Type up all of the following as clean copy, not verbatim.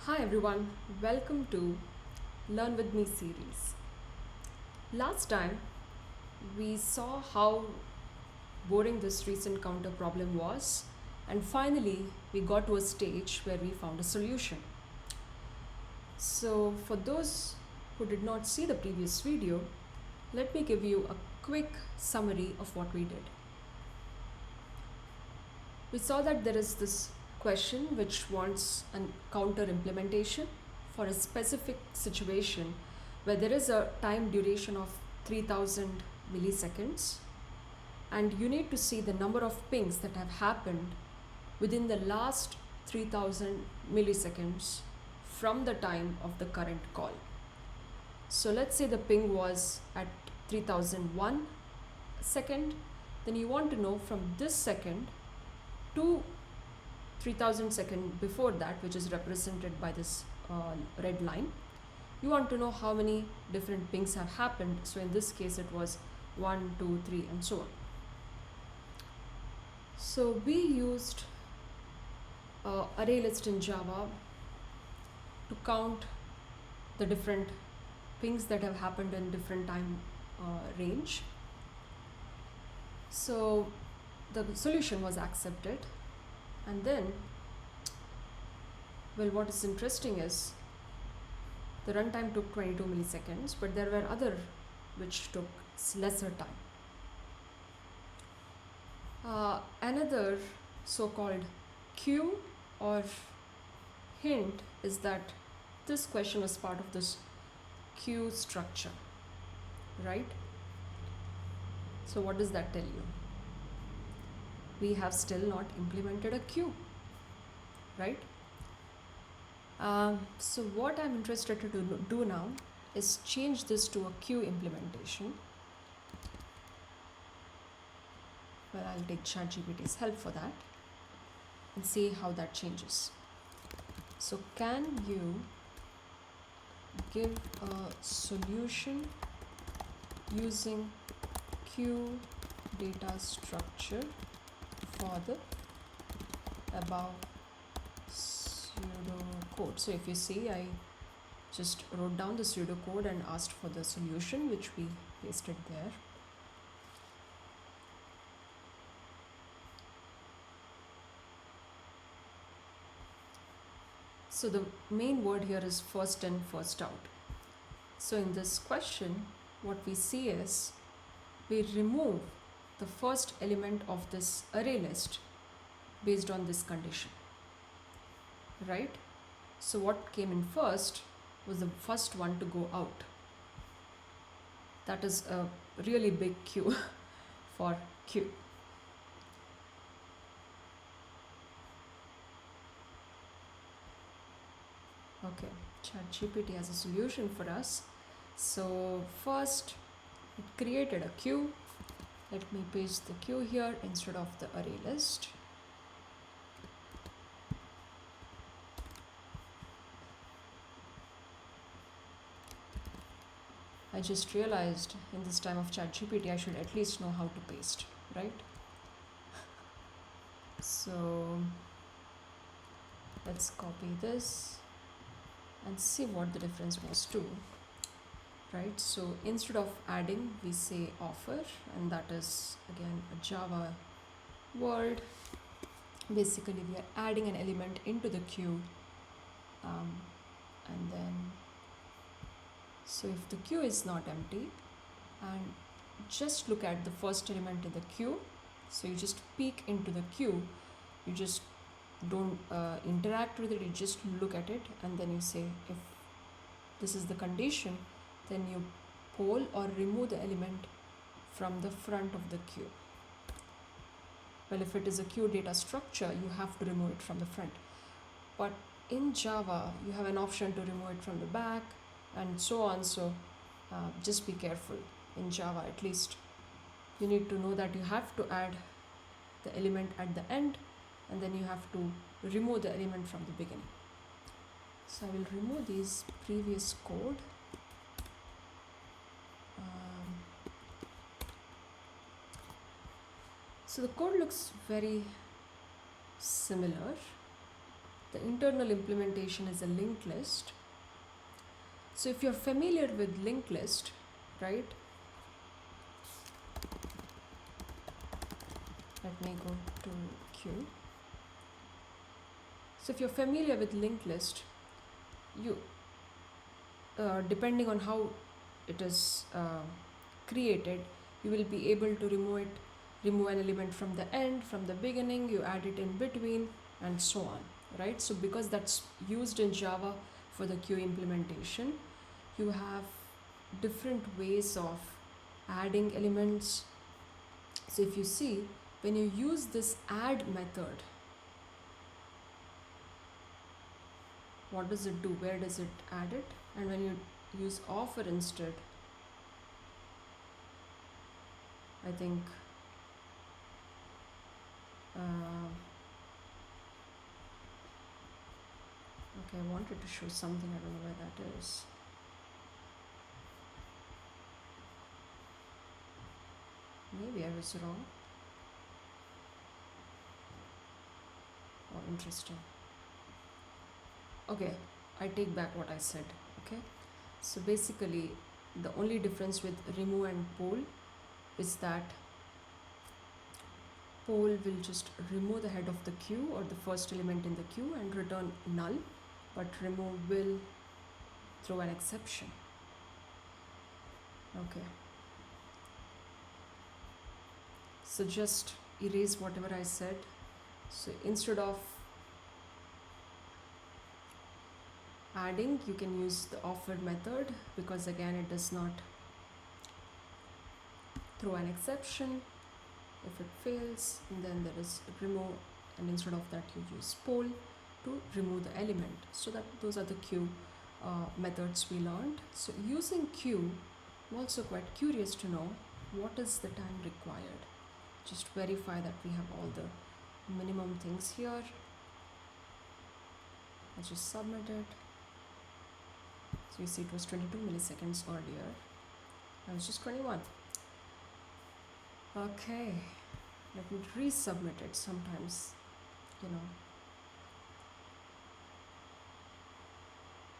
Hi everyone, welcome to Learn With Me series. Last time we saw how boring this recent counter problem was, and finally we got to a stage where we found a solution. So, for those who did not see the previous video, let me give you a quick summary of what we did. We saw that there is this question which wants a counter implementation for a specific situation where there is a time duration of 3000 milliseconds, and you need to see the number of pings that have happened within the last 3000 milliseconds from the time of the current call. So let's say the ping was at 3001 second, then you want to know from this second to 3000 second before that, which is represented by this red line. You want to know how many different pings have happened. So in this case it was 1, 2, 3 and so on. So we used array list in Java to count the different pings that have happened in different time range. So the solution was accepted, and then, well, what is interesting is the runtime took 22 milliseconds, but there were other which took lesser time. Another so-called cue or hint is that this question was part of this queue structure, right? So what does that tell you? We have still not implemented a queue, right? So what I'm interested to do now is change this to a queue implementation. Well, I'll take ChatGPT's help for that and see how that changes. So can you give a solution using queue data structure for the above pseudocode? So if you see, I just wrote down the pseudocode and asked for the solution, which we pasted there. So the main word here is first in, first out. So in this question, what we see is we remove the first element of this array list based on this condition, right? So what came in first was the first one to go out. That is a really big queue for queue. Okay, ChatGPT has a solution for us. So first it created a queue. Let me paste the queue here instead of the array list. I just realized in this time of ChatGPT I should at least know how to paste, right? So let's copy this and see what the difference was too, right? So instead of adding, we say offer, and that is again a Java word. Basically we are adding an element into the queue, and then so if the queue is not empty, and just look at the first element in the queue, so you just peek into the queue, you just don't interact with it, you just look at it, and then you say if this is the condition, then you pull or remove the element from the front of the queue. Well, if it is a queue data structure, you have to remove it from the front, but in Java you have an option to remove it from the back and so on. So just be careful. In Java, at least you need to know that you have to add the element at the end, and then you have to remove the element from the beginning. So I will remove these previous code. So the code looks very similar. The internal implementation is a linked list. So if you're familiar with linked list, right? Let me go to Q. So if you're familiar with linked list, you depending on how it is created, you will be able to remove an element from the end, from the beginning, you add it in between, and so on, right? So because that's used in Java for the queue implementation, you have different ways of adding elements. So if you see, when you use this add method, what does it do? Where does it add it? And when you use offer instead, I think okay, I wanted to show something, I don't know where that is. Maybe I was wrong. Oh, interesting. Okay, I take back what I said. Okay, so basically the only difference with remove and poll is that poll will just remove the head of the queue or the first element in the queue and return null, but remove will throw an exception. Okay, so just erase whatever I said. So instead of adding, you can use the offer method, because again it does not throw an exception. If it fails, then there is remove, and instead of that you use poll to remove the element. So that those are the queue methods we learned. So using queue, I'm also quite curious to know what is the time required. Just verify that we have all the minimum things here. Let's just submit it. So you see it was 22 milliseconds earlier. Now it's just 21. Okay, let me resubmit it. Sometimes, you know.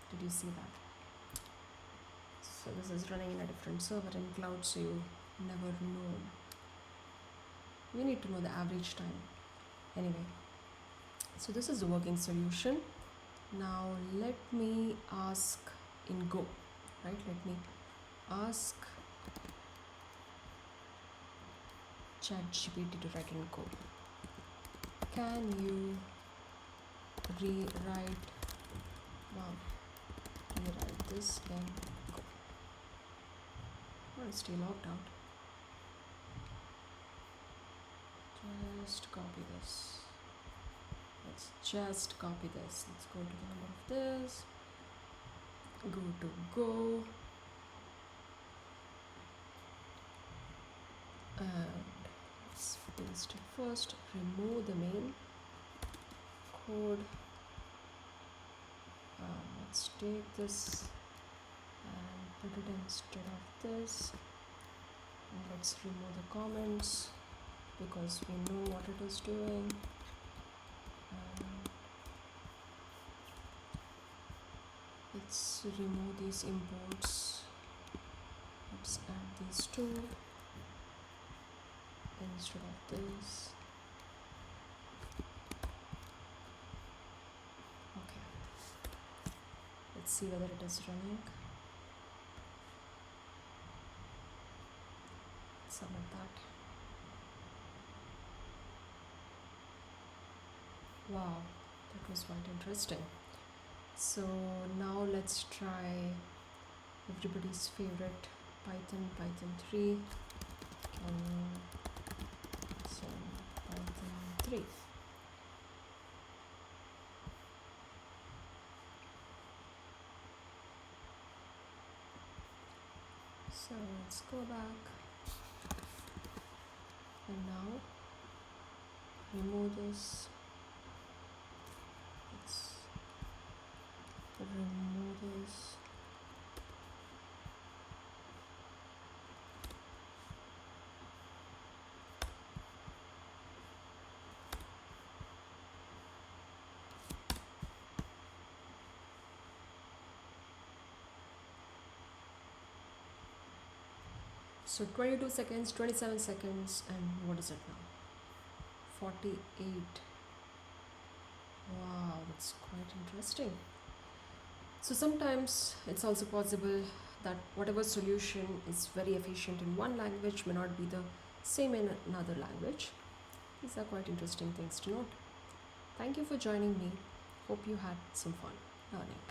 Did you see that? So this is running in a different server in cloud, so you never know. You need to know the average time. Anyway, so this is the working solution. Now let me ask in Go, right? Let me ask ChatGPT to write in Go. Can you rewrite this in Go? Oh, it's still logged out. Just copy this. Let's just copy this. Let's go to the number of this. Go to Go. And let's paste it first. Remove the main code. Let's take this and put it instead of this. And let's remove the comments, because we know what it is doing. Let's remove these imports. Let's add these two instead of this. Okay. Let's see whether it is running. Submit that. Wow, that was quite interesting. So now let's try everybody's favorite Python 3. So Python 3. So let's go back, and now remove this. Let's remove this. So 22 seconds, 27 seconds, and what is it now? 48. Wow, that's quite interesting. So sometimes it's also possible that whatever solution is very efficient in one language may not be the same in another language. These are quite interesting things to note. Thank you for joining me. Hope you had some fun learning.